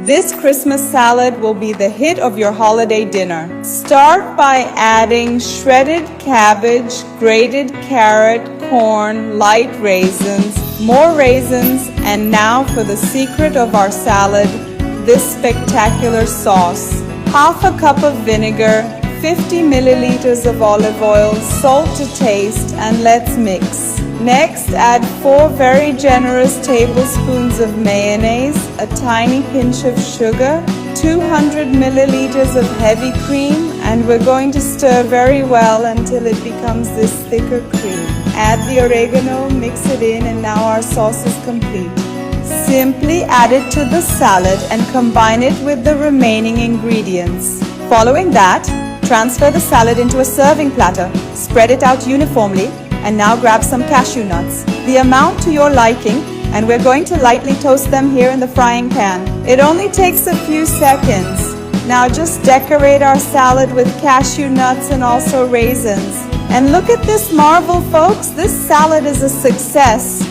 This Christmas salad will be the hit of your holiday dinner. Start by adding shredded cabbage, grated carrot, corn, light raisins, more raisins, and now for the secret of our salad, this spectacular sauce. Half a cup of vinegar, 50 milliliters of olive oil, salt to taste, and let's mix. Next, add 4 very generous tablespoons of mayonnaise, a tiny pinch of sugar, 200 milliliters of heavy cream, and we're going to stir very well until it becomes this thicker cream. Add the oregano, mix it in, and now our sauce is complete. Simply add it to the salad and combine it with the remaining ingredients. Following that, transfer the salad into a serving platter, spread it out uniformly, and now grab some cashew nuts, the amount to your liking, and we're going to lightly toast them here in the frying pan. It only takes a few seconds. Now just decorate our salad with cashew nuts and also raisins. And look at this marvel, folks. This salad is a success.